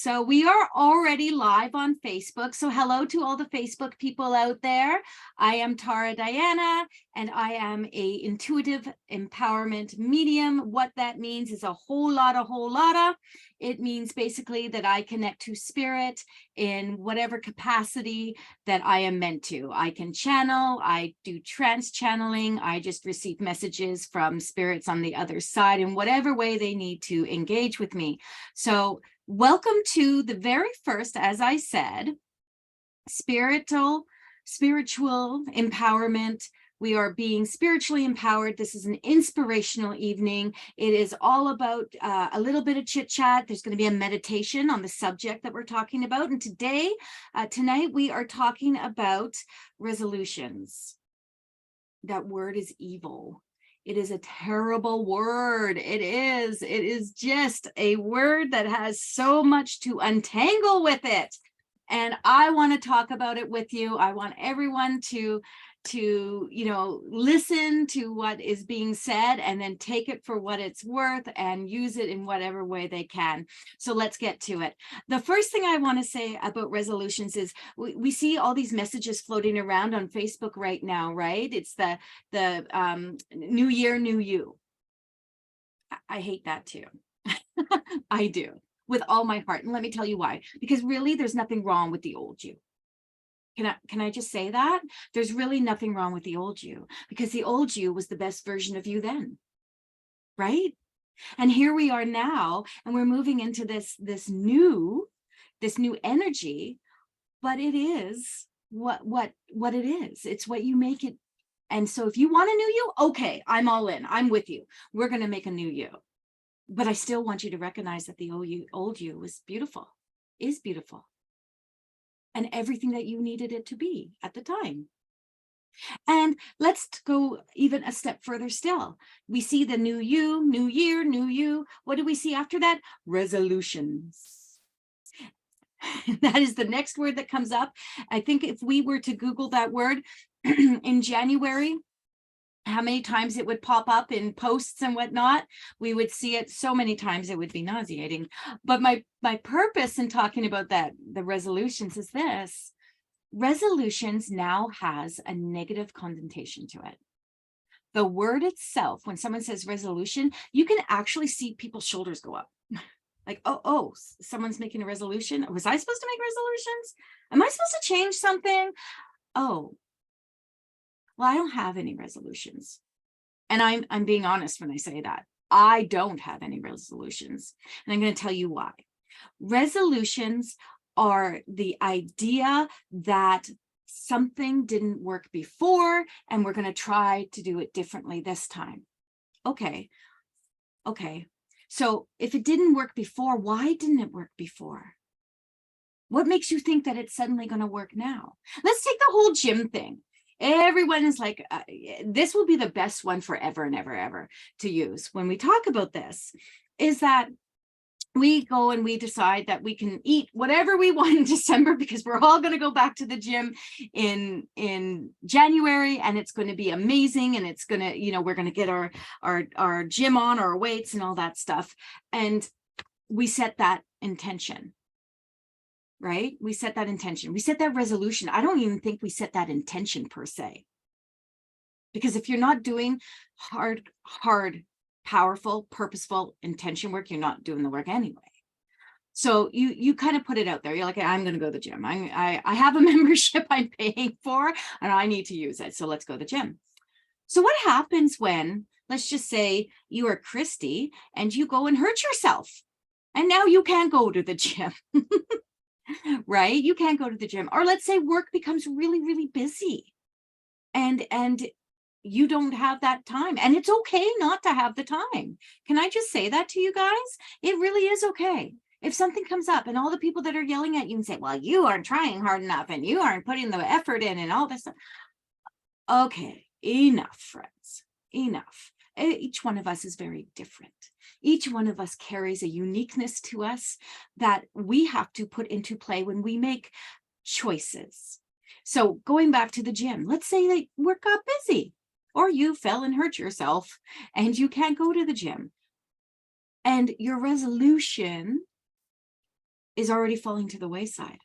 So we are already live on Facebook. So hello to all the Facebook people out there. I am Tara Diana, and I am a intuitive empowerment medium. What that means is a whole lot of. It means basically that I connect to spirit in whatever capacity that I am meant to. I can channel, I do trance channeling, I just receive messages from spirits on the other side in whatever way they need to engage with me. So welcome to the very first, as I said, spiritual empowerment. We are being spiritually empowered. This is an inspirational evening. It is all about a little bit of chit chat. There's going to be a meditation on the subject that we're talking about. And tonight we are talking about resolutions. That word is evil. It is a terrible word. It is just a word that has so much to untangle with it. And I want to talk about it with you. I want everyone to listen to what is being said and then take it for what it's worth and use it in whatever way they can. So let's get to it. The first thing I want to say about resolutions is we see all these messages floating around on Facebook right now, right? It's the New Year, New You. I hate that too. I do, with all my heart. And let me tell you why. Because really, there's nothing wrong with the old you. Can I just say that? There's really nothing wrong with the old you, because the old you was the best version of you then, right? And here we are now, and we're moving into this new energy, but it is what it is. It's what you make it. And so if you want a new you, okay, I'm all in. I'm with you. We're going to make a new you. But I still want you to recognize that the old you was beautiful, is beautiful, and everything that you needed it to be at the time. And let's go even a step further still. We see the new you, new year, new you. What do we see after that? Resolutions. That is the next word that comes up. I think if we were to Google that word in January, how many times it would pop up in posts and whatnot, we would see it so many times it would be nauseating. But my purpose in talking about that, the resolutions, is this: resolutions now has a negative connotation to it. The word itself, when someone says resolution, you can actually see people's shoulders go up. Like, oh, someone's making a resolution. Was I supposed to make resolutions? Am I supposed to change something? Oh, well, I don't have any resolutions. And I'm being honest when I say that. I don't have any resolutions. And I'm going to tell you why. Resolutions are the idea that something didn't work before, and we're going to try to do it differently this time. Okay. So if it didn't work before, why didn't it work before? What makes you think that it's suddenly going to work now? Let's take the whole gym thing. Everyone is like, this will be the best one forever and ever to use when we talk about this, is that we go and we decide that we can eat whatever we want in December because we're all going to go back to the gym in January, and it's going to be amazing, and it's going to, we're going to get our gym on, our weights and all that stuff. And we set that intention. Right? We set that intention. We set that resolution. I don't even think we set that intention per se. Because if you're not doing hard, powerful, purposeful intention work, you're not doing the work anyway. So you kind of put it out there. You're like, I'm going to go to the gym. I have a membership I'm paying for, and I need to use it. So let's go to the gym. So what happens when, let's just say you are Christy and you go and hurt yourself, and now you can't go to the gym? Right? You can't go to the gym. Or let's say work becomes really, really busy and you don't have that time. And it's okay not to have the time. Can I just say that to you guys? It really is okay. If something comes up and all the people that are yelling at you and say, well, you aren't trying hard enough and you aren't putting the effort in and all this stuff. Okay, enough, friends, enough. Each one of us is very different. Each one of us carries a uniqueness to us that we have to put into play when we make choices. So going back to the gym, let's say that work got busy, or you fell and hurt yourself and you can't go to the gym. And your resolution is already falling to the wayside.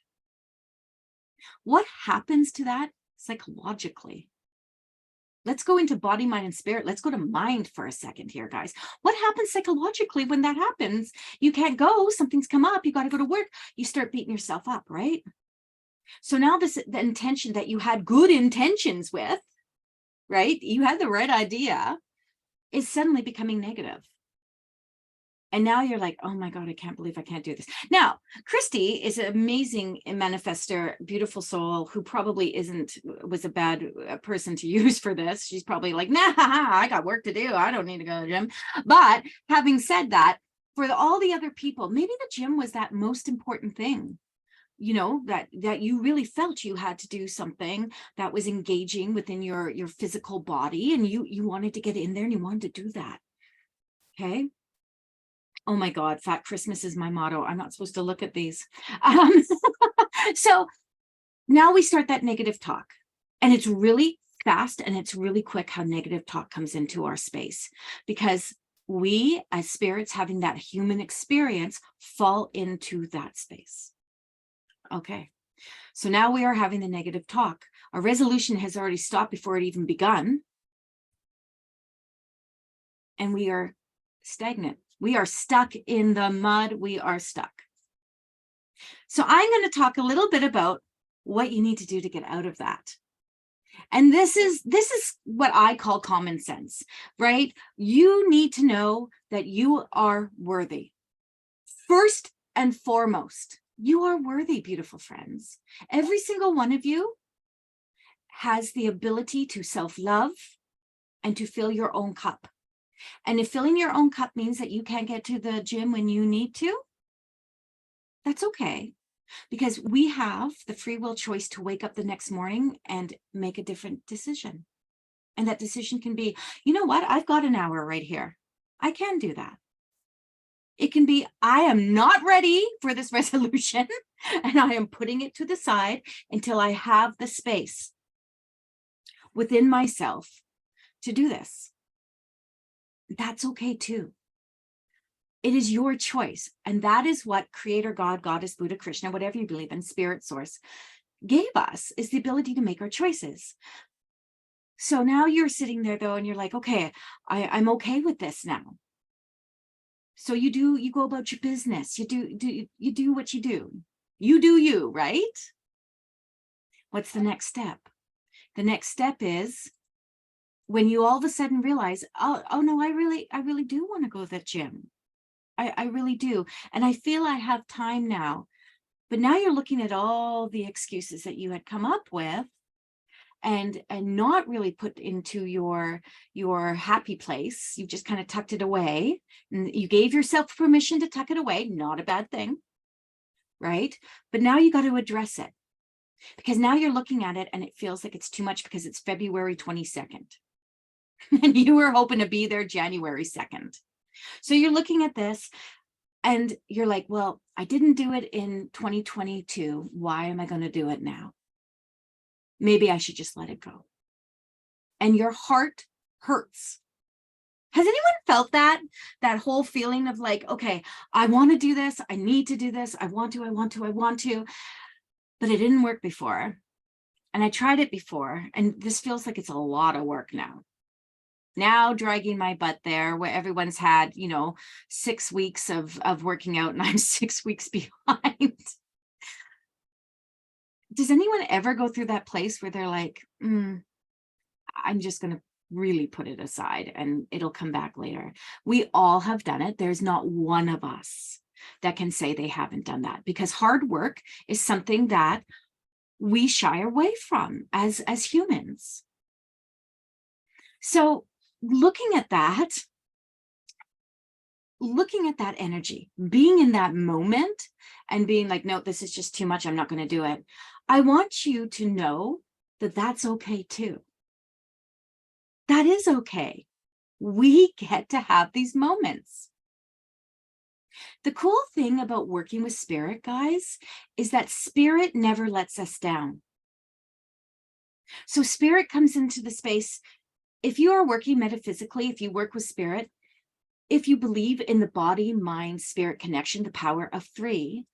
What happens to that psychologically? Let's go into body, mind, and spirit. Let's go to mind for a second here, guys. What happens psychologically when that happens? You can't go, something's come up, you got to go to work. You start beating yourself up, right? So now the intention that you had good intentions with, right? You had the right idea, is suddenly becoming negative. And now you're like, oh my God, I can't believe I can't do this. Now, Christy is an amazing manifester, beautiful soul who probably was a bad person to use for this. She's probably like, nah, I got work to do. I don't need to go to the gym. But having said that, for all the other people, maybe the gym was that most important thing, you know, that you really felt you had to do something that was engaging within your physical body, and you wanted to get in there and you wanted to do that. Okay. Oh my God, Fat Christmas is my motto. I'm not supposed to look at these. So now we start that negative talk, and it's really fast and it's really quick how negative talk comes into our space, because we as spirits having that human experience fall into that space. Okay. So now we are having the negative talk. Our resolution has already stopped before it even begun. And we are stagnant. We are stuck in the mud. We are stuck. So I'm going to talk a little bit about what you need to do to get out of that. And this is what I call common sense, right? You need to know that you are worthy. First and foremost, you are worthy, beautiful friends. Every single one of you has the ability to self-love and to fill your own cup. And if filling your own cup means that you can't get to the gym when you need to, that's okay. Because we have the free will choice to wake up the next morning and make a different decision. And that decision can be, you know what? I've got an hour right here. I can do that. It can be, I am not ready for this resolution, and I am putting it to the side until I have the space within myself to do this. That's okay too. It is your choice. And that is what Creator God, Goddess, Buddha, Krishna, whatever you believe in, Spirit Source, gave us, is the ability to make our choices. So now you're sitting there though, and you're like, okay, I'm okay with this now. So you go about your business. You do what you do. You do you, right? What's the next step? The next step is when you all of a sudden realize, oh no, I really do want to go to the gym. I really do. And I feel I have time now. But now you're looking at all the excuses that you had come up with and not really put into your happy place. You just kind of tucked it away, and you gave yourself permission to tuck it away. Not a bad thing, right? But now you got to address it, because now you're looking at it and it feels like it's too much because it's February 22nd and you were hoping to be there January 2nd. So you're looking at this and you're like, well, I didn't do it in 2022. Why am I going to do it now? Maybe I should just let it go. And your heart hurts. Has anyone felt that whole feeling of like, okay, I want to do this. I need to do this. I want to, but it didn't work before. And I tried it before, and this feels like it's a lot of work now. Now dragging my butt there where everyone's had, 6 weeks of working out and I'm 6 weeks behind. Does anyone ever go through that place where they're like, I'm just going to really put it aside and it'll come back later? We all have done it. There's not one of us that can say they haven't done that, because hard work is something that we shy away from as humans. So looking at that energy, being in that moment and being like, no, this is just too much. I'm not going to do it. I want you to know that that's okay too. That is okay. We get to have these moments. The cool thing about working with spirit, guys, is that spirit never lets us down. So spirit comes into the space. If you are working metaphysically, if you work with spirit, if you believe in the body, mind, spirit connection, the power of 3,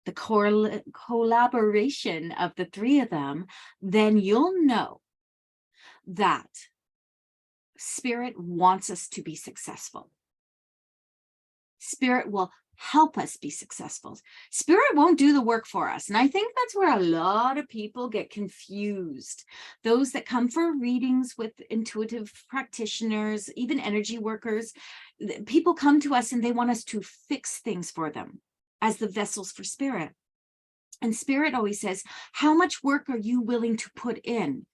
the collaboration of the three of them, then you'll know that Spirit wants us to be successful. Spirit will help us be successful. Spirit won't do the work for us. And I think that's where a lot of people get confused. Those that come for readings with intuitive practitioners, even energy workers, people come to us and they want us to fix things for them as the vessels for Spirit. And Spirit always says, how much work are you willing to put in?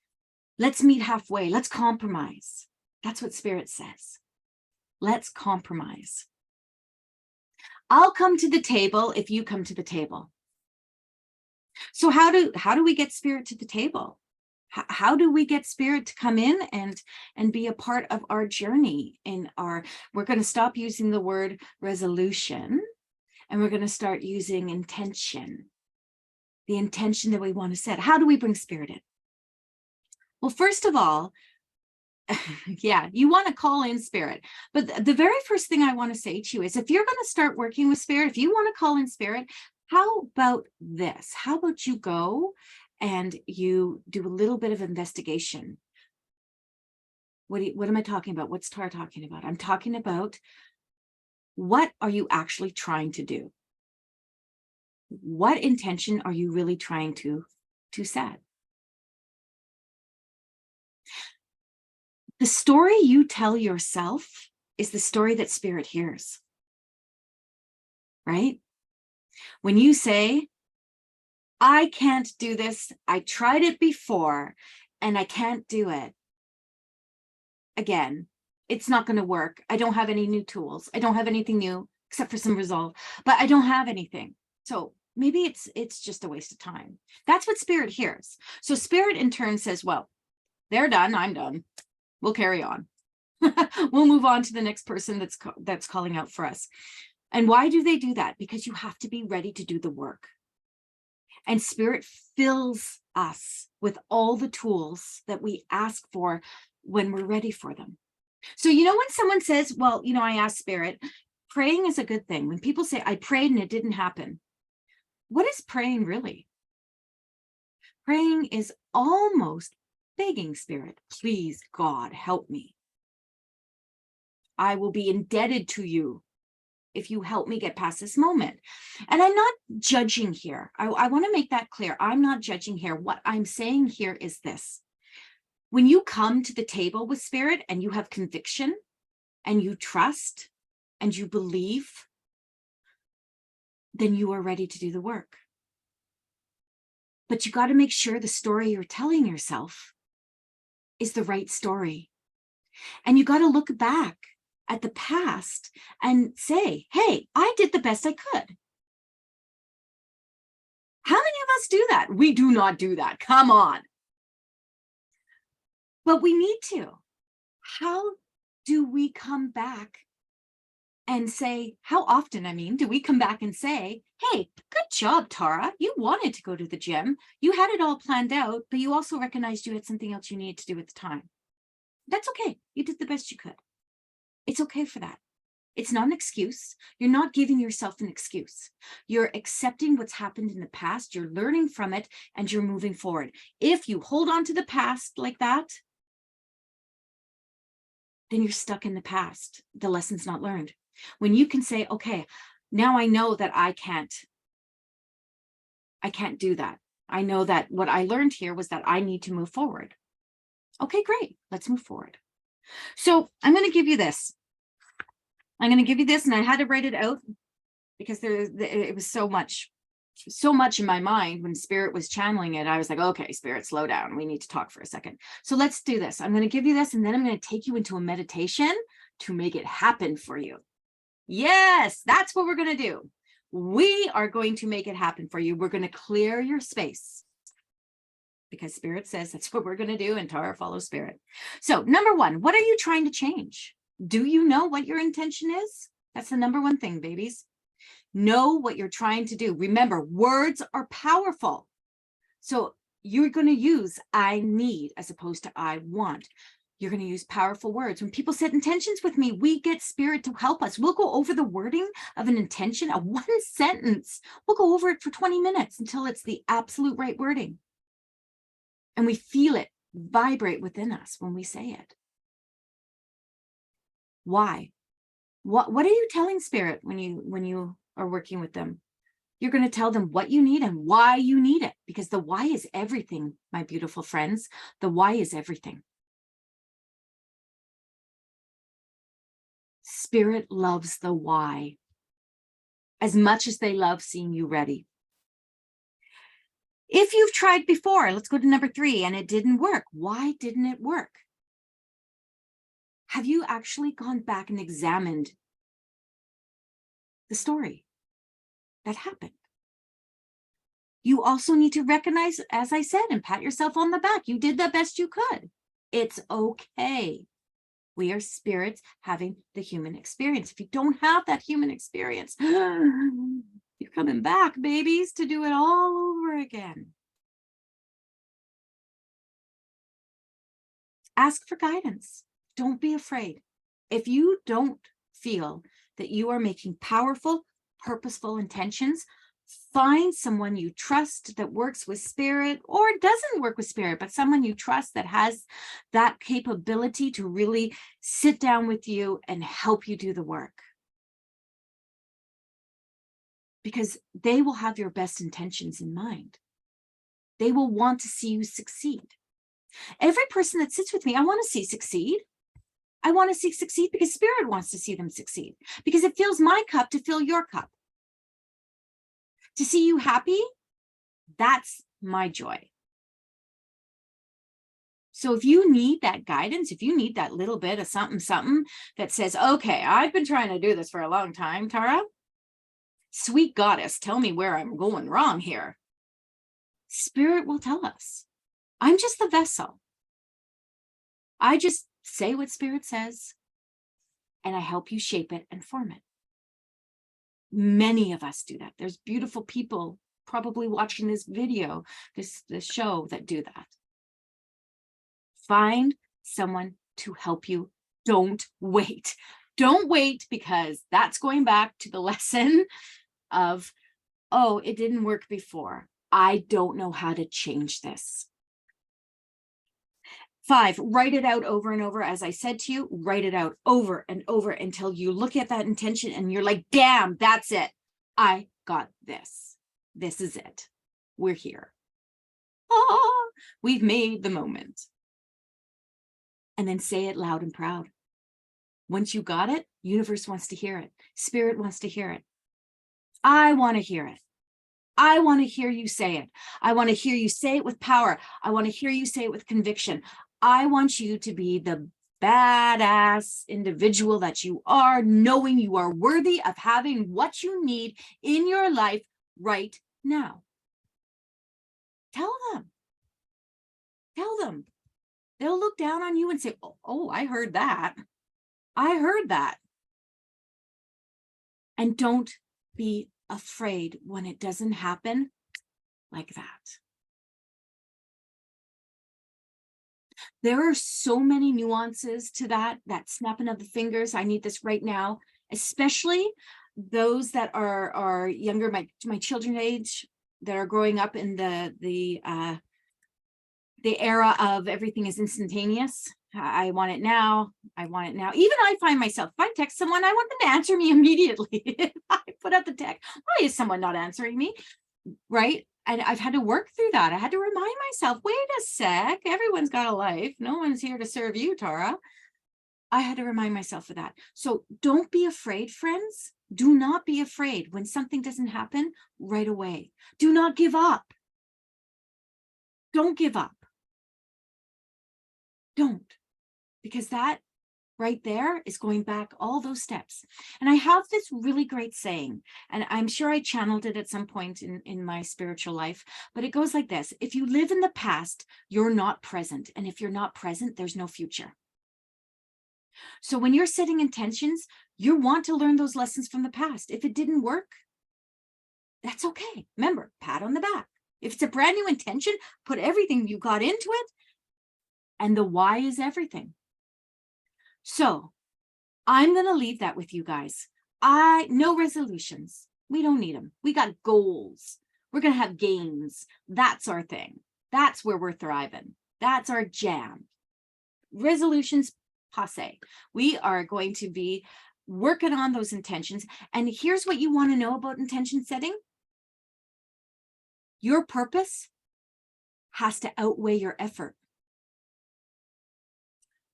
Let's meet halfway. Let's compromise. That's what Spirit says. Let's compromise. I'll come to the table if you come to the table. So how do we get Spirit to the table? How do we get Spirit to come in and be a part of our journey? We're going to stop using the word resolution, and we're going to start using intention. The intention that we want to set. How do we bring Spirit in? Well, first of all, yeah, you want to call in Spirit. But the very first thing I want to say to you is, if you're going to start working with Spirit, if you want to call in Spirit, how about this? How about you go and you do a little bit of investigation? What am I talking about? What's Tara talking about? I'm talking about, what are you actually trying to do? What intention are you really trying to set? The story you tell yourself is the story that Spirit hears, right? When you say, I can't do this, I tried it before, and I can't do it. Again, it's not going to work. I don't have any new tools. I don't have anything new except for some resolve, but I don't have anything. So maybe it's just a waste of time. That's what Spirit hears. So Spirit in turn says, well, they're done. I'm done. We'll carry on. We'll move on to the next person that's calling out for us. And why do they do that? Because you have to be ready to do the work. And Spirit fills us with all the tools that we ask for when we're ready for them. So, when someone says, well, I asked Spirit, praying is a good thing. When people say, I prayed and it didn't happen. What is praying really? Praying is almost begging Spirit, please, God, help me. I will be indebted to you if you help me get past this moment. And I'm not judging here. I want to make that clear. I'm not judging here. What I'm saying here is this. When you come to the table with Spirit and you have conviction and you trust and you believe, then you are ready to do the work. But you got to make sure the story you're telling yourself is the right story. And you got to look back at the past and say, hey, I did the best I could. How many of us do that? We do not do that. Come on. But we need to. How do we come back and say, how often, do we come back and say, hey, good job, Tara. You wanted to go to the gym. You had it all planned out, but you also recognized you had something else you needed to do at the time. That's okay. You did the best you could. It's okay for that. It's not an excuse. You're not giving yourself an excuse. You're accepting what's happened in the past. You're learning from it and you're moving forward. If you hold on to the past like that, then you're stuck in the past. The lesson's not learned. When you can say, okay, now I know that I can't do that. I know that what I learned here was that I need to move forward. Okay, great. Let's move forward. So I'm going to give you this. I'm going to give you this, and I had to write it out because it was so much in my mind when Spirit was channeling it. I was like, okay, Spirit, slow down. We need to talk for a second. So let's do this. I'm going to give you this, and then I'm going to take you into a meditation to make it happen for you. Yes, that's what we're going to do. We are going to make it happen for you. We're going to clear your space because Spirit says that's what we're going to do, and Tara follows Spirit. So number one, what are you trying to change? Do you know what your intention is? That's the number one thing, babies. Know what you're trying to do. Remember, words are powerful. So you're going to use I need as opposed to I want. You're going to use powerful words. When people set intentions with me, we get spirit to help us. We'll go over the wording of an intention, a one sentence. We'll go over it for 20 minutes until it's the absolute right wording. And we feel it vibrate within us when we say it. Why? What are you telling spirit when you are working with them? You're going to tell them what you need and why you need it, because the why is everything, my beautiful friends. The why is everything. Spirit loves the why as much as they love seeing you ready. If you've tried before, let's go to number 3, and it didn't work. Why didn't it work? Have you actually gone back and examined the story that happened? You also need to recognize, as I said, and pat yourself on the back. You did the best you could. It's okay. We are spirits having the human experience. If you don't have that human experience, you're coming back, babies, to do it all over again. Ask for guidance. Don't be afraid. If you don't feel that you are making powerful, purposeful intentions, find someone you trust that works with spirit, or doesn't work with spirit, but someone you trust that has that capability to really sit down with you and help you do the work. Because they will have your best intentions in mind. They will want to see you succeed. Every person that sits with me, I want to see succeed. I want to see succeed because spirit wants to see them succeed, because it fills my cup to fill your cup. To see you happy, that's my joy. So if you need that guidance, if you need that little bit of something that says, okay, I've been trying to do this for a long time, Tara, sweet goddess, tell me where I'm going wrong here. Spirit will tell us. I'm just the vessel. I just say what spirit says, and I help you shape it and form it. Many of us do that. There's beautiful people probably watching this video, this show, that do that. Find someone to help you. Don't wait. Don't wait, because that's going back to the lesson of, oh, it didn't work before. I don't know how to change this. 5, write it out over and over. As I said to you, write it out over and over until you look at that intention and you're like, damn, that's it. I got this. This is it. We're here. Ah, we've made the moment. And then say it loud and proud. Once you got it, universe wants to hear it. Spirit wants to hear it. I want to hear it. I want to hear you say it. I want to hear you say it with power. I want to hear you say it with conviction. I want you to be the badass individual that you are, knowing you are worthy of having what you need in your life right now. Tell them. Tell them. They'll look down on you and say, oh, I heard that. I heard that. And don't be afraid when it doesn't happen like that. There are so many nuances to that snapping of the fingers. I need this right now, especially those that are younger, my children's age, that are growing up in the era of everything is instantaneous. I want it now. I want it now. Even I find myself, if I text someone, I want them to answer me immediately. I put out the text. Why is someone not answering me? Right? And I've had to work through that. I had to remind myself, wait a sec, everyone's got a life. No one's here to serve you, Tara. I had to remind myself of that. So don't be afraid, friends. Do not be afraid when something doesn't happen right away. Do not give up. Don't give up. Don't. Because that right there is going back all those steps. And I have this really great saying, and I'm sure I channeled it at some point in my spiritual life, but it goes like this: if you live in the past, you're not present. And if you're not present, there's no future. So when you're setting intentions, you want to learn those lessons from the past. If it didn't work, that's okay. Remember, pat on the back. If it's a brand new intention, put everything you got into it. And the why is everything. So I'm going to leave that with you guys. No resolutions. We don't need them. We got goals. We're going to have gains. That's our thing. That's where we're thriving. That's our jam. Resolutions, passe. We are going to be working on those intentions. And here's what you want to know about intention setting. Your purpose has to outweigh your effort.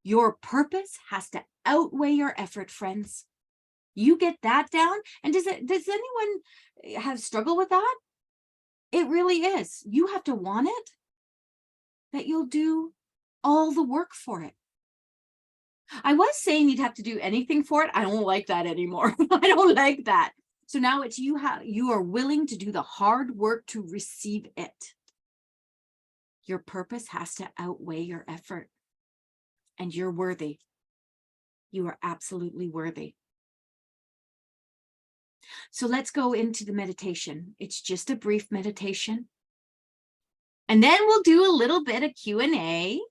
Your purpose has to outweigh your effort, friends. You get that down. And does anyone have struggle with that? It really is. You have to want it, that you'll do all the work for it. I was saying you'd have to do anything for it. I don't like that anymore. I don't like that. So now it's you are willing to do the hard work to receive it. Your purpose has to outweigh your effort. And you're worthy. You are absolutely worthy. So let's go into the meditation. It's just a brief meditation. And then we'll do a little bit of Q&A,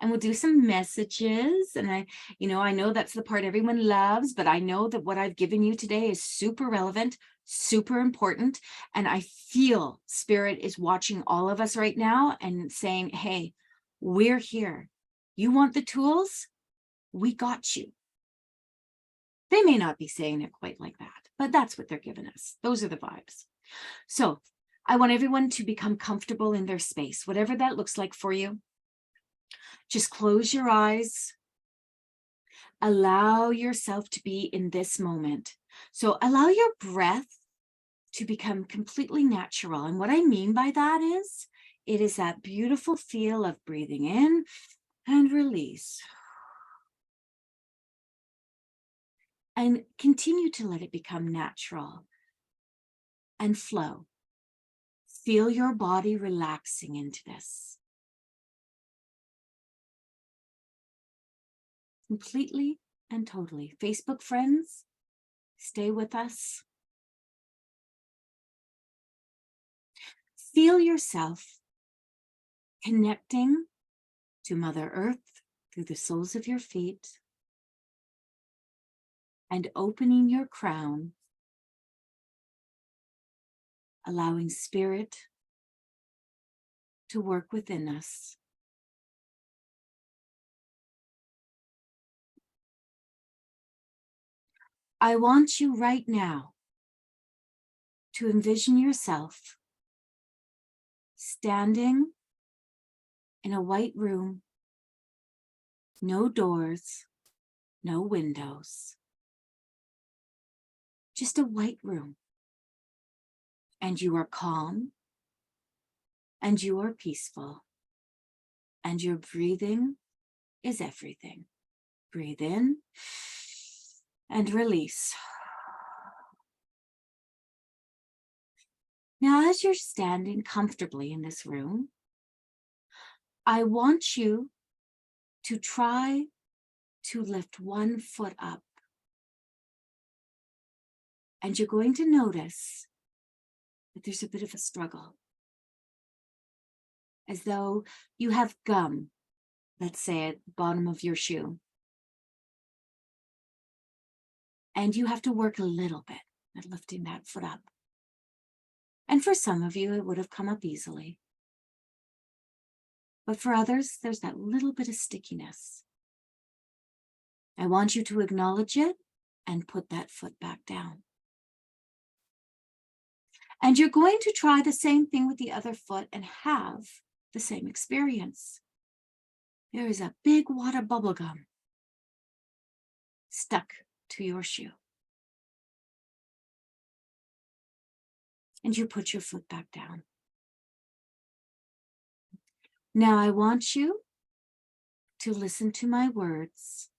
and we'll do some messages. And I know that's the part everyone loves, but I know that what I've given you today is super relevant, super important. And I feel Spirit is watching all of us right now and saying, hey, we're here. You want the tools? We got you. They may not be saying it quite like that, but that's what they're giving us. Those are the vibes. So I want everyone to become comfortable in their space, whatever that looks like for you. Just close your eyes. Allow yourself to be in this moment. So allow your breath to become completely natural. And what I mean by that is, it is that beautiful feel of breathing in and release. And continue to let it become natural and flow. Feel your body relaxing into this. Completely and totally. Facebook friends, stay with us. Feel yourself connecting to Mother Earth through the soles of your feet and opening your crown, allowing Spirit to work within us. I want you right now to envision yourself standing in a white room, no doors, no windows, just a white room. And you are calm, and you are peaceful, and your breathing is everything. Breathe in and release. Now, as you're standing comfortably in this room, I want you to try to lift one foot up. And you're going to notice that there's a bit of a struggle, as though you have gum, let's say, at the bottom of your shoe. And you have to work a little bit at lifting that foot up. And for some of you, it would have come up easily. But for others, there's that little bit of stickiness. I want you to acknowledge it and put that foot back down. And you're going to try the same thing with the other foot and have the same experience. There is a big wad of bubble gum stuck to your shoe. And you put your foot back down. Now I want you to listen to my words.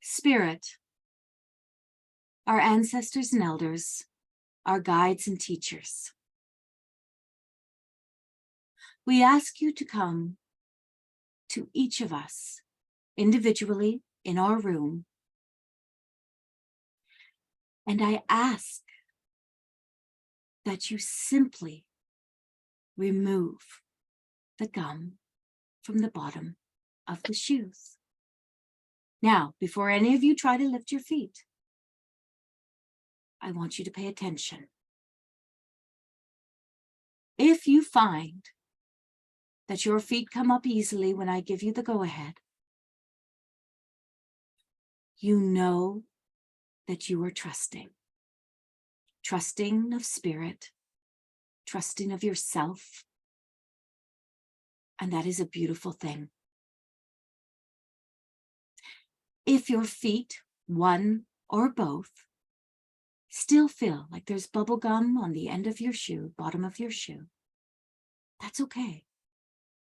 Spirit, our ancestors and elders, our guides and teachers, we ask you to come to each of us individually in our room. And I ask that you simply remove the gum from the bottom of the shoes. Now, before any of you try to lift your feet, I want you to pay attention. If you find that your feet come up easily when I give you the go-ahead, you know that you are trusting. Trusting of spirit, trusting of yourself, and that is a beautiful thing. If your feet, one or both, still feel like there's bubble gum on the end of your shoe, bottom of your shoe, that's okay,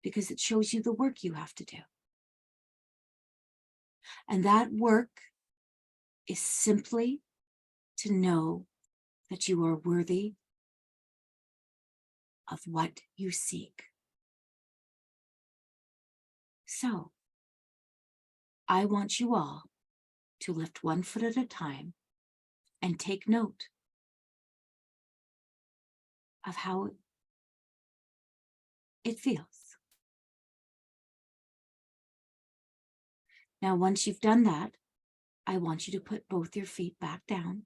because it shows you the work you have to do. And that work is simply to know that you are worthy of what you seek. So, I want you all to lift one foot at a time and take note of how it feels. Now, once you've done that, I want you to put both your feet back down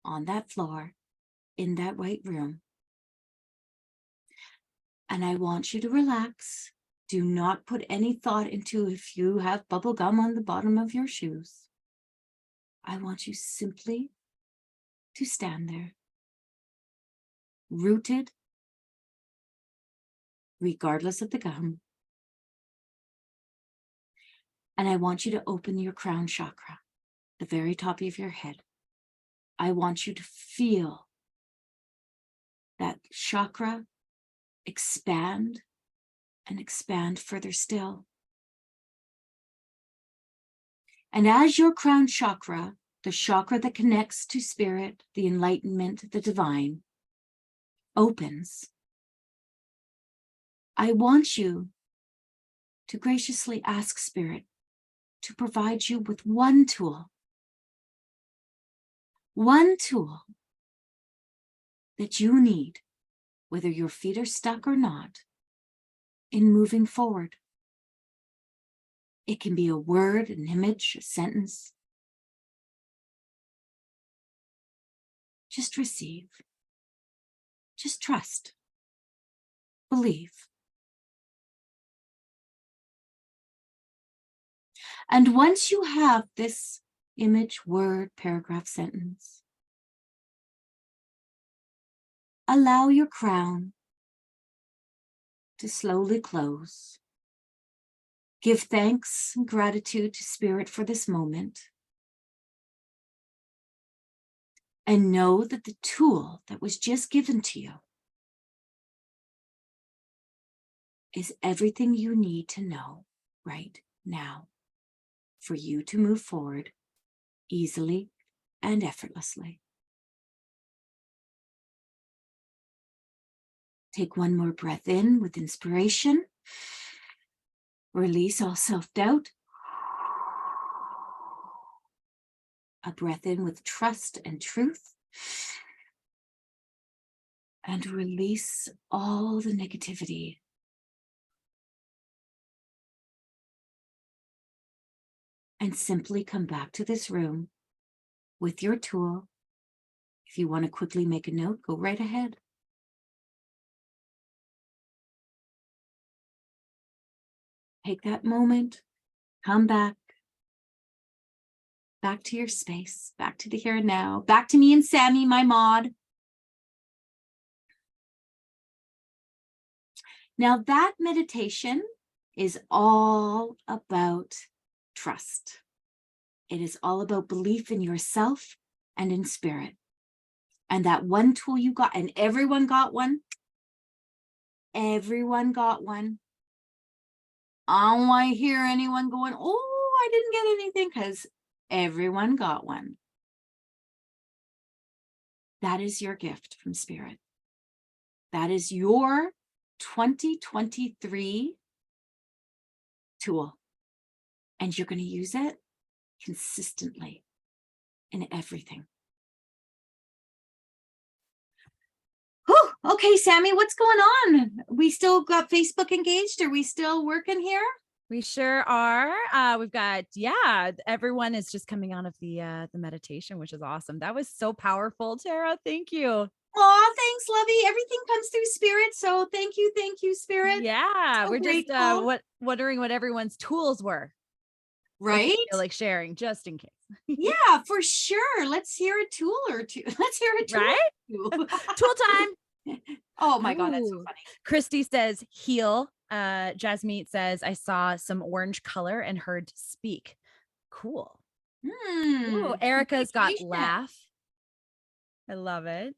on that floor in that white room. And I want you to relax. Do not put any thought into if you have bubble gum on the bottom of your shoes. I want you simply to stand there, rooted, regardless of the gum. And I want you to open your crown chakra, the very top of your head. I want you to feel that chakra expand and expand further still. And as your crown chakra, the chakra that connects to spirit, the enlightenment, the divine, opens, I want you to graciously ask spirit to provide you with one tool that you need, whether your feet are stuck or not, in moving forward. It can be a word, an image, a sentence. Just receive. Just trust. Believe. And once you have this image, word, paragraph, sentence, allow your crown to slowly close. Give thanks and gratitude to spirit for this moment. And know that the tool that was just given to you is everything you need to know right now for you to move forward easily and effortlessly. Take one more breath in with inspiration. Release all self-doubt. A breath in with trust and truth. And release all the negativity. And simply come back to this room with your tool. If you want to quickly make a note, go right ahead. Take that moment, come back to your space, back to the here and now, back to me and Sammy, my mod. Now that meditation is all about trust. It is all about belief in yourself and in spirit. And that one tool you got, and everyone got one. Everyone got one. I don't want to hear anyone going, oh, I didn't get anything, because everyone got one. That is your gift from spirit. That is your 2023 tool. And you're going to use it consistently in everything. Whew, okay, Sammy, what's going on? We still got Facebook engaged? Are we still working here? We sure are. We've got, everyone is just coming out of the meditation, which is awesome. That was so powerful, Tara. Thank you. Oh, thanks, Lovey. Everything comes through spirit. So thank you, spirit. Yeah, So we're just grateful. wondering what everyone's tools were. If you Right? feel like sharing, just in case. Yeah, for sure. Let's hear a tool or two. Let's hear a tool Right? or two. Tool time. Oh my God, that's so Ooh. funny. Christy says heal. 𝐔𝐩𝐬𝐬𝐬 says I saw some orange color and heard speak. Cool. Ooh, Erica's got Communication. laugh. I love it.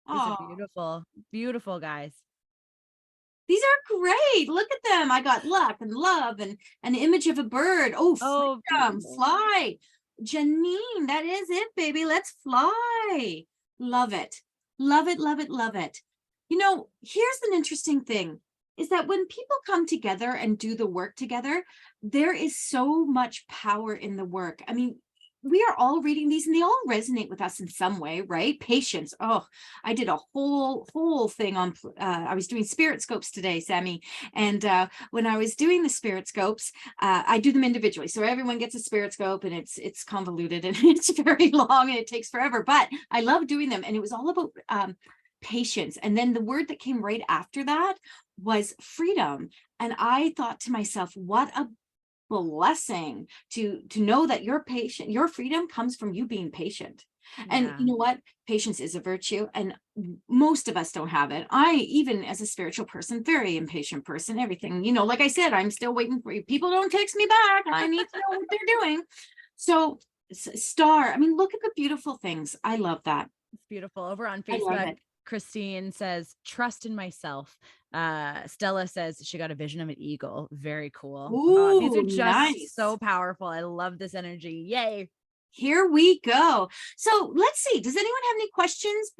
These are Oh, beautiful, beautiful guys. these are great. Look at them. I got luck and love and an image of a bird. Oh, Oh, freedom, beautiful. fly. Janine, that is it, baby. Let's fly. Love it. Love it, love it, love it. You know, here's an interesting thing is that when people come together and do the work together, there is so much power in the work. I mean, we are all reading these and they all resonate with us in some way, right? Patience. Oh, I did a whole thing on, I was doing spirit scopes today, Sammy. And when I was doing the spirit scopes, I do them individually. So everyone gets a spirit scope and it's convoluted and it's very long and it takes forever, but I love doing them. And it was all about patience. And then the word that came right after that was freedom. And I thought to myself, what a blessing to know that your freedom comes from you being patient. And you know what? Patience is a virtue, and most of us don't have it. I, even as a spiritual person, very impatient person, everything, you know, like I said, I'm still waiting for you. People don't text me back. I need to know what they're doing. So star, I mean, look at the beautiful things. I love that. It's beautiful. Over on I love Facebook, it. Christine says, trust in myself. Stella says she got a vision of an eagle. Very cool. These are Ooh, just nice. so powerful. I love this energy. Yay. Here we go. So let's see. Does anyone have any questions?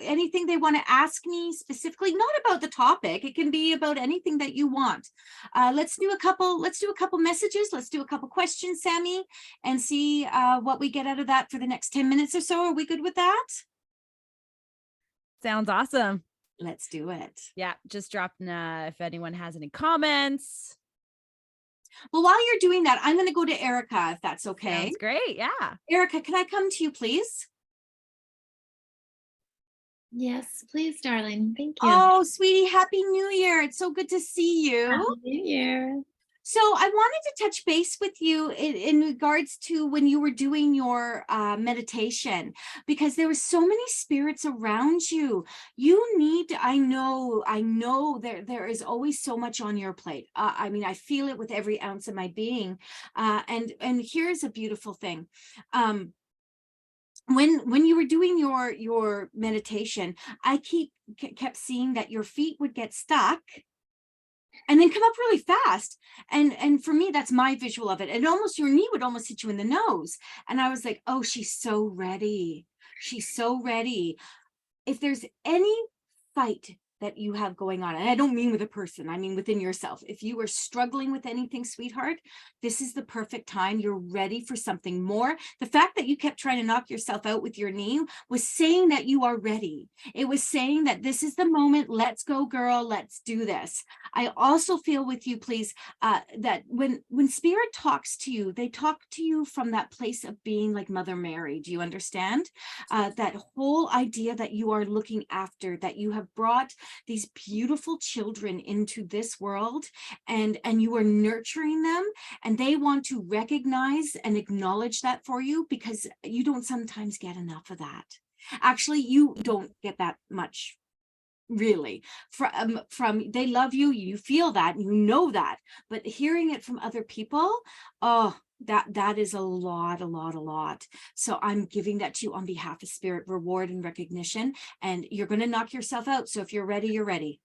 Anything they want to ask me specifically? Not about the topic. It can be about anything that you want. Let's do a couple messages. Let's do a couple questions, Sammy, and see what we get out of that for the next 10 minutes or so. Are we good with that? Sounds awesome. Let's do it. Yeah, just drop if anyone has any comments. Well, while you're doing that, I'm going to go to Erica, if that's okay. Sounds great. Yeah. Erica, can I come to you, please? Yes, please, darling. Thank you. Oh, sweetie, Happy New Year. It's so good to see you. Happy New Year. So I wanted to touch base with you in regards to when you were doing your meditation, because there were so many spirits around you. You need, I know there is always so much on your plate. I mean, I feel it with every ounce of my being. And here's a beautiful thing. When you were doing your meditation, I kept seeing that your feet would get stuck and then come up really fast. And for me, that's my visual of it. And almost your knee would almost hit you in the nose. And I was like, oh, she's so ready. She's so ready. If there's any fight that you have going on, and I don't mean with a person, I mean within yourself. If you are struggling with anything, sweetheart, this is the perfect time. You're ready for something more. The fact that you kept trying to knock yourself out with your knee was saying that you are ready. It was saying that this is the moment. Let's go, girl. Let's do this. I also feel with you, please, that when spirit talks to you, they talk to you from that place of being like Mother Mary. Do you understand? That whole idea that you are looking after, that you have brought these beautiful children into this world, and you are nurturing them, and they want to recognize and acknowledge that for you, because you don't sometimes get enough of that. Actually, you don't get that much, really. From they love you, you feel that, you know that, but hearing it from other people, oh, that is a lot. So I'm giving that to you on behalf of spirit, reward and recognition, and you're going to knock yourself out. So if you're ready, you're ready.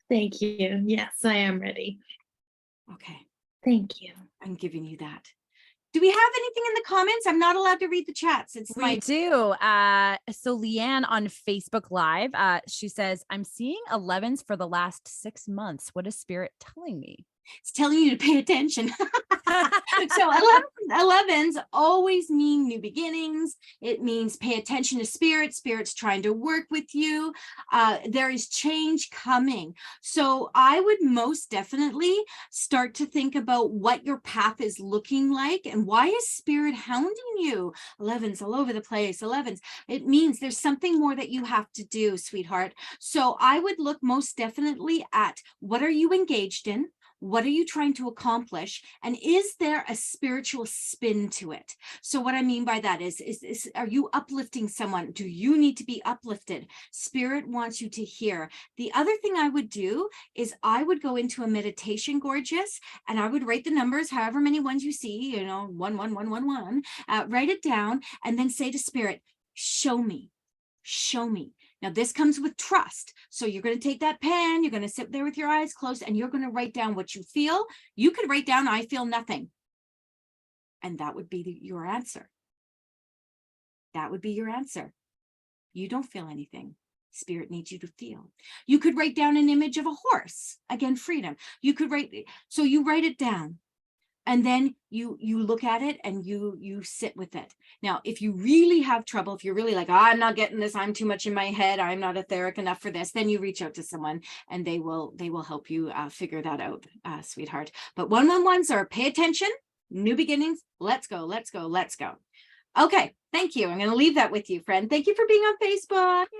Thank you. Yes, I am ready. Okay. Thank you. I'm giving you that. Do we have anything in the comments? I'm not allowed to read the chats. We do. So Leanne on Facebook Live, she says, I'm seeing 11s for the last 6 months. What is spirit telling me? It's telling you to pay attention. So 11s always mean new beginnings. It means pay attention to spirit. Spirit's trying to work with you. There is change coming. So I would most definitely start to think about what your path is looking like and why is spirit hounding you? 11s all over the place, 11s. It means there's something more that you have to do, sweetheart. So I would look most definitely at what are you engaged in? What are you trying to accomplish? And is there a spiritual spin to it? So what I mean by that is are you uplifting someone? Do you need to be uplifted? Spirit wants you to hear. The other thing I would do is I would go into a meditation, gorgeous, and I would write the numbers, however many ones you see, 11111, write it down, and then say to spirit, show me, show me. Now, this comes with trust. So you're going to take that pen, you're going to sit there with your eyes closed, and you're going to write down what you feel. You could write down, I feel nothing. And that would be your answer. That would be your answer. You don't feel anything. Spirit needs you to feel. You could write down an image of a horse. Again, freedom. You could so you write it down. And then you look at it and you sit with it. Now, if you really have trouble, if you're really like, I'm not getting this, I'm too much in my head, I'm not etheric enough for this, then you reach out to someone and they will help you figure that out, sweetheart. But 111s are pay attention, new beginnings, let's go, let's go, let's go. Okay, thank you. I'm going to leave that with you, friend. Thank you for being on Facebook. Yay.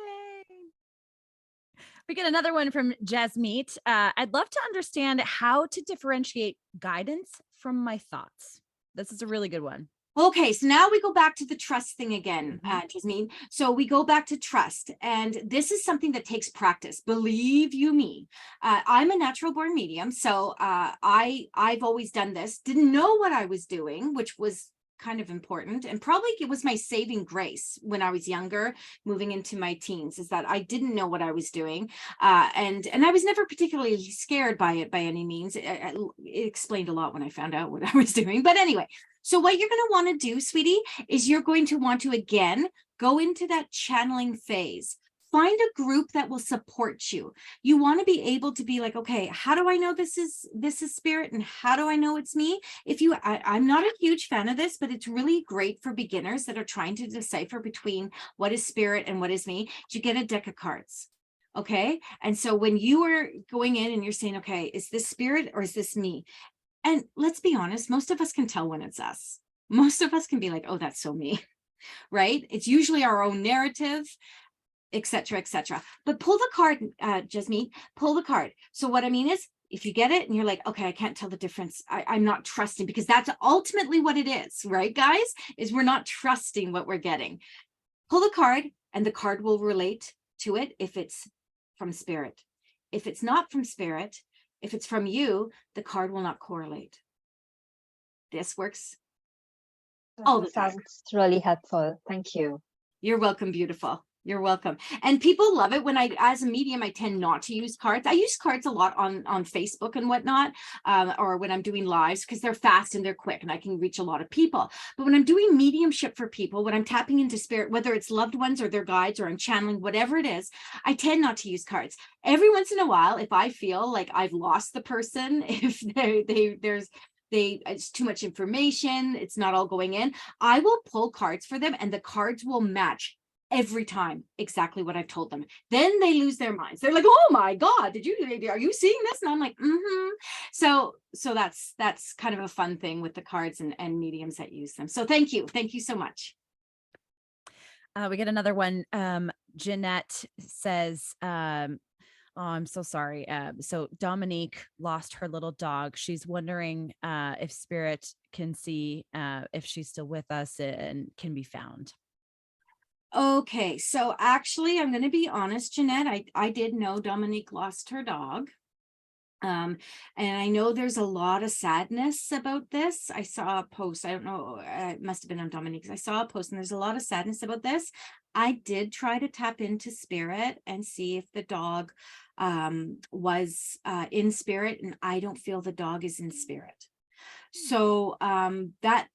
We get another one from 𝐔𝐩𝐬𝐬𝐧𝐠. I'd love to understand how to differentiate guidance from my thoughts. This is a really good one. Okay, so now we go back to the trust thing again, 𝐔𝐻𝐬𝐬𝐬. So we go back to trust, and this is something that takes practice. Believe you me, I'm a natural born medium, so I've always done this. Didn't know what I was doing, which was kind of important, and probably it was my saving grace when I was younger, moving into my teens, is that I didn't know what I was doing, and I was never particularly scared by it by any means. It explained a lot when I found out what I was doing, but anyway. So what you're going to want to do, sweetie, is you're going to want to, again, go into that channeling phase. Find a group that will support you. You want to be able to be like, okay, how do I know this is spirit, and how do I know it's me? I'm not a huge fan of this, but it's really great for beginners that are trying to decipher between what is spirit and what is me. You get a deck of cards. Okay. And so when you are going in and you're saying, okay, is this spirit or is this me? And let's be honest, most of us can tell when it's us. Most of us can be like, oh, that's so me, right? It's usually our own narrative, etc., etc. But pull the card, 𝐔𝐻𝐬𝐬𝐬𝐬, pull the card. So what I mean is, if you get it and you're like, okay, I can't tell the difference, I'm not trusting, because that's ultimately what it is, right, guys? Is we're not trusting what we're getting. Pull the card, and the card will relate to it if it's from spirit. If it's not from spirit, if it's from you, the card will not correlate. This works all the time. Sounds really helpful. Thank you. You're welcome, beautiful. You're welcome. And people love it when as a medium, I tend not to use cards. I use cards a lot on Facebook and whatnot, or when I'm doing lives, because they're fast and they're quick and I can reach a lot of people. But when I'm doing mediumship for people, when I'm tapping into spirit, whether it's loved ones or their guides, or I'm channeling, whatever it is, I tend not to use cards. Every once in a while, if I feel like I've lost the person, if it's too much information, it's not all going in, I will pull cards for them, and the cards will match every time exactly what I've told them. Then they lose their minds. They're like, oh my God, are you seeing this? And I'm like, So that's kind of a fun thing with the cards and mediums that use them. So thank you so much. We get another one. Jeanette says, oh, I'm so sorry. So Dominique lost her little dog. She's wondering if spirit can see if she's still with us and can be found. Okay, so actually, I'm going to be honest, Jeanette, I did know Dominique lost her dog. And I know there's a lot of sadness about this. I saw a post, I don't know, it must have been on Dominique's. I saw a post and there's a lot of sadness about this. I did try to tap into spirit and see if the dog was in spirit, and I don't feel the dog is in spirit. So that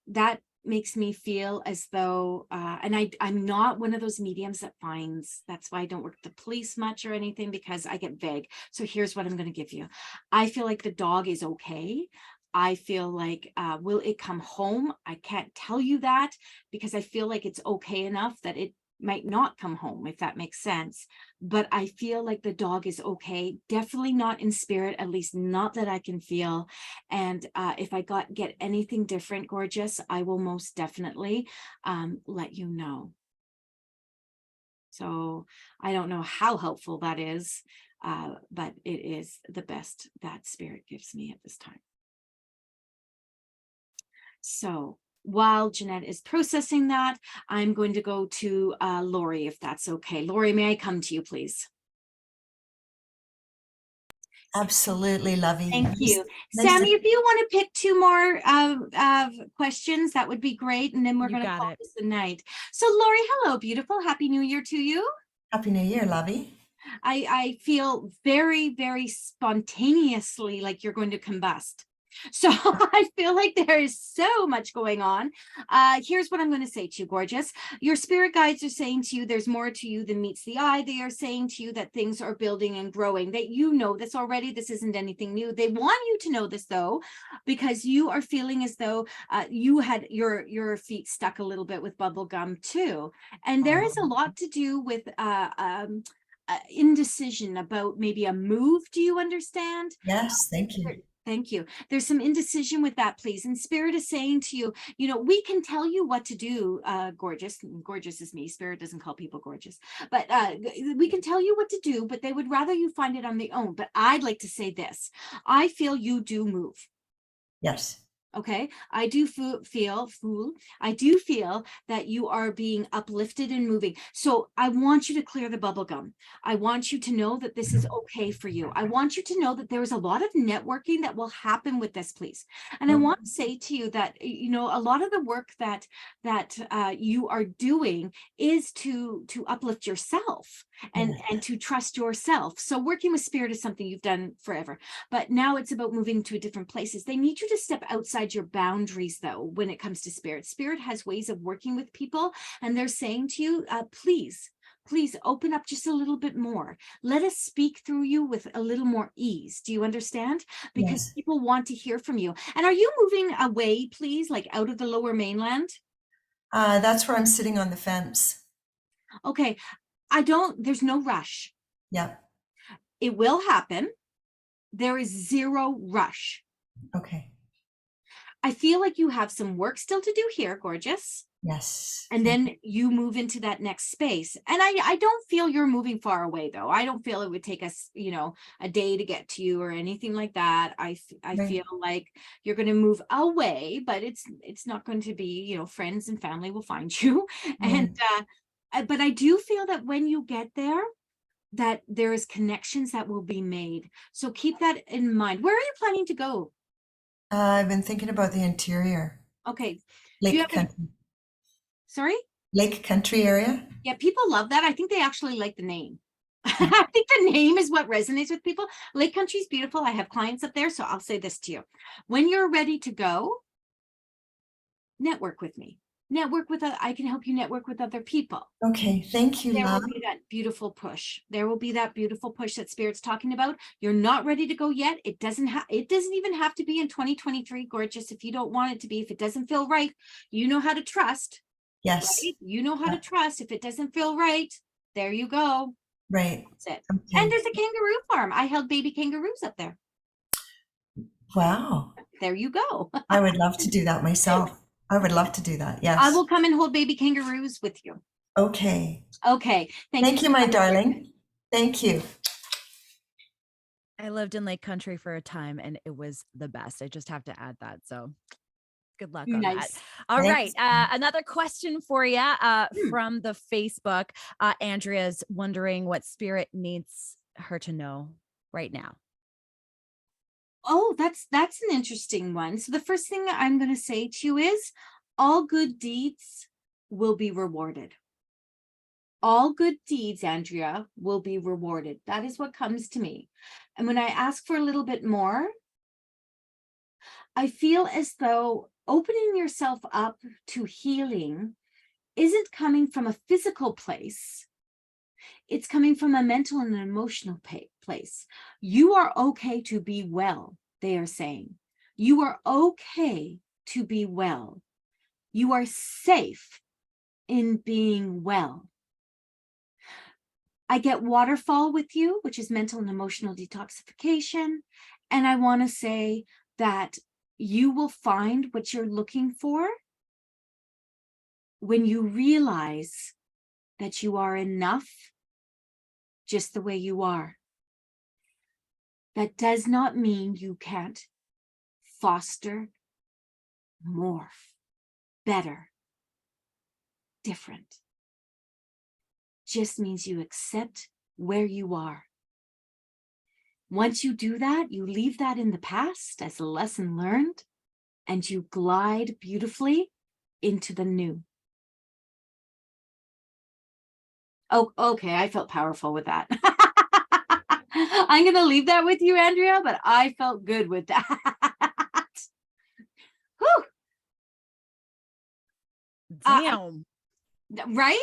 makes me feel as though, and I'm not one of those mediums that finds, that's why I don't work with the police much or anything, because I get vague. So here's what I'm going to give you. I feel like the dog is okay. I feel like, will it come home? I can't tell you that, because I feel like it's okay enough that it might not come home, if that makes sense. But I feel like the dog is okay, definitely not in spirit, at least not that I can feel. And if I get anything different, gorgeous, I will most definitely let you know. So I don't know how helpful that is, but it is the best that spirit gives me at this time. So while Jeanette is processing that, I'm going to go to Lori, if that's okay. Lori, may I come to you, please? Absolutely, Lovey. Thank you. Nice Sammy, to- if you want to pick 2 more questions, that would be great. And then we're You going to got call it. this the night. So Lori, hello, beautiful. Happy New Year to you. Happy New Year, Lovey. I feel very, very spontaneously like you're going to combust. So I feel like there is so much going on. Here's what I'm going to say to you, gorgeous. Your spirit guides are saying to you, there's more to you than meets the eye. They are saying to you that things are building and growing, that you know this already. This isn't anything new. They want you to know this, though, because you are feeling as though you had your feet stuck a little bit with bubble gum too. And there is a lot to do with indecision about maybe a move. Do you understand? Yes, thank you. Thank you. There's some indecision with that, please. And Spirit is saying to you, you know, we can tell you what to do, gorgeous. Gorgeous is me. Spirit doesn't call people gorgeous. But we can tell you what to do, but they would rather you find it on their own. But I'd like to say this. I feel you do move. Yes. Okay, I do feel that you are being uplifted and moving. So I want you to clear the bubble gum. I want you to know that this is okay for you. I want you to know that there is a lot of networking that will happen with this, please. And I want to say to you that, you know, a lot of the work that you are doing is to uplift yourself and to trust yourself. So working with spirit is something you've done forever, but now it's about moving to different places. They need you to step outside your boundaries, though, when it comes to spirit. Spirit has ways of working with people, and they're saying to you, please open up just a little bit more. Let us speak through you with a little more ease. Do you understand? Because people want to hear from you. And are you moving away, please, like out of the lower mainland? That's where I'm sitting on the fence. Okay. There's no rush. Yeah. It will happen. There is zero rush. Okay. I feel like you have some work still to do here, gorgeous. Yes. And then you move into that next space. And I don't feel you're moving far away, though. I don't feel it would take us, you know, a day to get to you or anything like that. I feel like you're going to move away, but it's not going to be, you know, friends and family will find you. And but I do feel that when you get there, that there is connections that will be made. So keep that in mind. Where are you planning to go? I've been thinking about the interior. Okay. Lake country. Sorry? Lake country area. Yeah, people love that. I think they actually like the name. I think the name is what resonates with people. Lake country is beautiful. I have clients up there, so I'll say this to you. When you're ready to go, network with me. I can help you network with other people. Okay, thank you, There love. will be that beautiful push. There will be that beautiful push that Spirit's talking about. You're not ready to go yet. It doesn't even have to be in 2023, gorgeous. If you don't want it to be, if it doesn't feel right, you know how to trust. Yes. Right? You know how to trust. If it doesn't feel right, there you go. Right. That's it. Okay. And there's a kangaroo farm. I held baby kangaroos up there. Wow. There you go. I would love to do that myself. I would love to do that. Yes. I will come and hold baby kangaroos with you. Okay. Okay. Thank you, my darling. Thank you. I lived in Lake Country for a time and it was the best. I just have to add that. So good luck on that. All right. Another question for you from the Facebook. Andrea's wondering what spirit needs her to know right now. Oh, that's an interesting one. So the first thing I'm going to say to you is all good deeds will be rewarded. All good deeds, Andrea, will be rewarded. That is what comes to me. And when I ask for a little bit more, I feel as though opening yourself up to healing isn't coming from a physical place. It's coming from a mental and an emotional place. You are okay to be well, they are saying. You are okay to be well. You are safe in being well. I get waterfall with you, which is mental and emotional detoxification. And I want to say that you will find what you're looking for when you realize that you are enough just the way you are. That does not mean you can't foster more, better, different. Just means you accept where you are. Once you do that, you leave that in the past as a lesson learned, and you glide beautifully into the new. Oh, okay, I felt powerful with that. I'm going to leave that with you, Andrea, but I felt good with that. Whew. Damn. Right?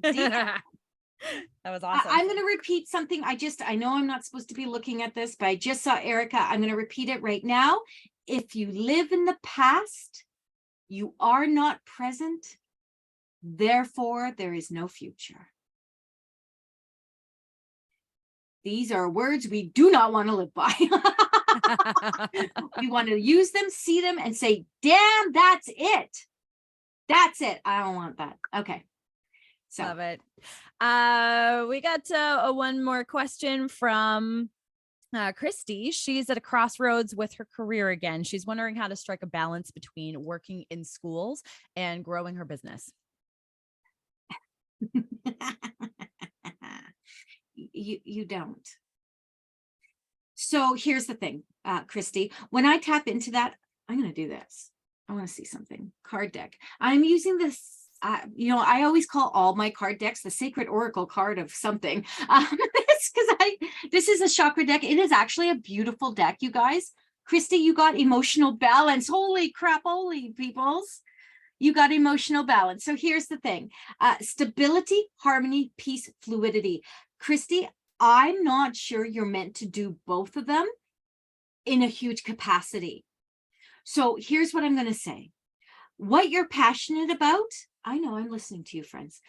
Damn. That was awesome. I'm going to repeat something. I know I'm not supposed to be looking at this, but I just saw Erica. I'm going to repeat it right now. If you live in the past, you are not present. Therefore, there is no future. These are words we do not want to live by. We want to use them, see them, and say, damn, that's it. That's it. I don't want that. Okay. So. Love it. We got one more question from Christy. She's at a crossroads with her career again. She's wondering how to strike a balance between working in schools and growing her business. You don't. So here's the thing, Christy, when I tap into that, I'm going to do this. I want to see something. Card deck. I'm using this. I always call all my card decks the sacred oracle card of something. This is a chakra deck. It is actually a beautiful deck, you guys. Christy, you got emotional balance. Holy crap, holy peoples. You got emotional balance. So here's the thing. Stability, harmony, peace, fluidity. Christy, I'm not sure you're meant to do both of them in a huge capacity. So here's what I'm going to say. What you're passionate about, I know, I'm listening to you, friends.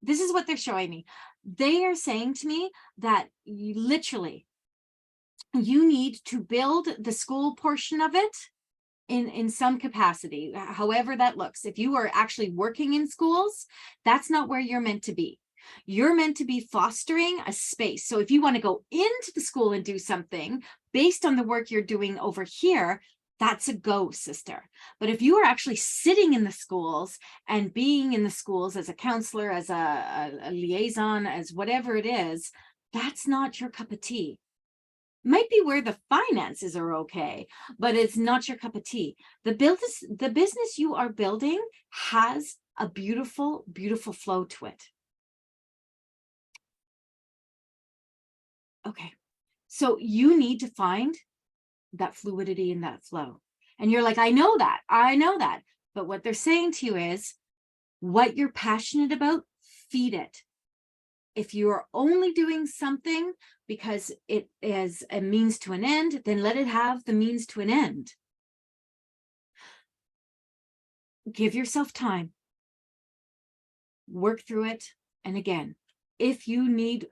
This is what they're showing me. They are saying to me that you need to build the school portion of it in some capacity, however that looks. If you are actually working in schools, that's not where you're meant to be. You're meant to be fostering a space. So if you want to go into the school and do something based on the work you're doing over here, that's a go, sister. But if you are actually sitting in the schools and being in the schools as a counselor, as a liaison, as whatever it is, that's not your cup of tea. Might be where the finances are okay, but it's not your cup of tea. The business you are building has a beautiful, beautiful flow to it. Okay, so you need to find that fluidity and that flow. And you're like, I know that. But what they're saying to you is, what you're passionate about, feed it. If you are only doing something because it is a means to an end, then let it have the means to an end. Give yourself time. Work through it. And again, if you need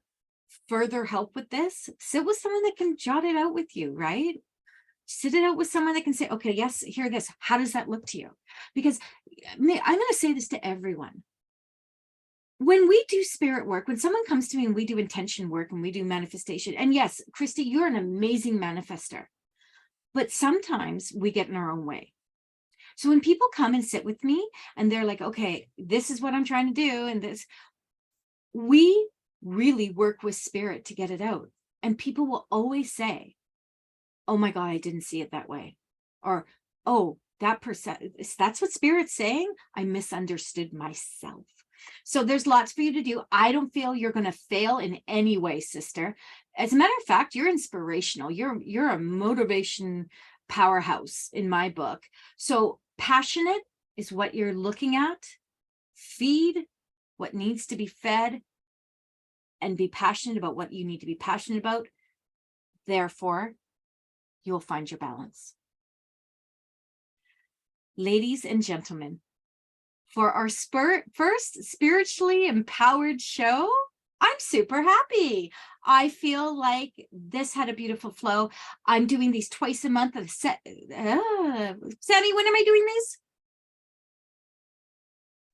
further help with this, sit with someone that can jot it out with you, right? Sit it out with someone that can say, okay, yes, hear this. How does that look to you? Because I'm going to say this to everyone. When we do spirit work, when someone comes to me and we do intention work and we do manifestation, and yes, Christy, you're an amazing manifester, but sometimes we get in our own way. So when people come and sit with me and they're like, okay, this is what I'm trying to do, and this, we really work with spirit to get it out. And people will always say, oh my God, I didn't see it that way. Or, oh, that's what spirit's saying. I misunderstood myself. So there's lots for you to do. I don't feel you're going to fail in any way, sister. As a matter of fact, you're inspirational. You're a motivation powerhouse in my book. So Passionate is what you're looking at. Feed what needs to be fed, and be passionate about what you need to be passionate about. Therefore, you'll find your balance. Ladies and gentlemen, for our first spiritually empowered show, I'm super happy. I feel like this had a beautiful flow. I'm doing these twice a month. Sammy, when am I doing these?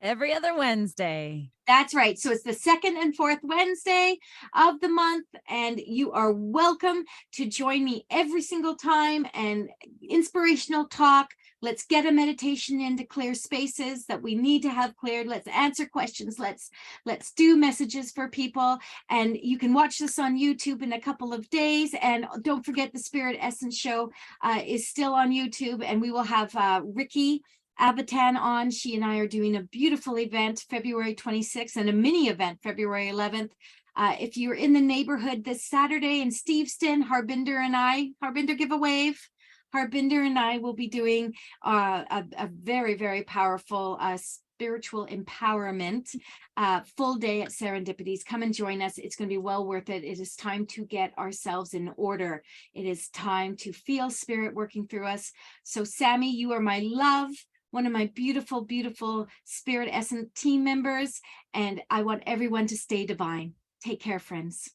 Every other Wednesday. That's right. So it's the second and fourth Wednesday of the month, and you are welcome to join me every single time. And inspirational talk. Let's get a meditation in to clear spaces that we need to have cleared. Let's answer questions. Let's do messages for people. And you can watch this on YouTube in a couple of days. And don't forget, the Spirit Essence Show is still on YouTube, and we will have Ricky Abatan on. She and I are doing a beautiful event February 26th and a mini event February 11th. If you're in the neighborhood this Saturday in Steveston, Harbinder, give a wave. Harbinder and I will be doing a very, very powerful spiritual empowerment full day at Serendipities. Come and join us. It's going to be well worth it. It is time to get ourselves in order. It is time to feel spirit working through us. So Sammy, you are my love, one of my beautiful, beautiful Spirit Essence team members, and I want everyone to stay divine. Take care, friends.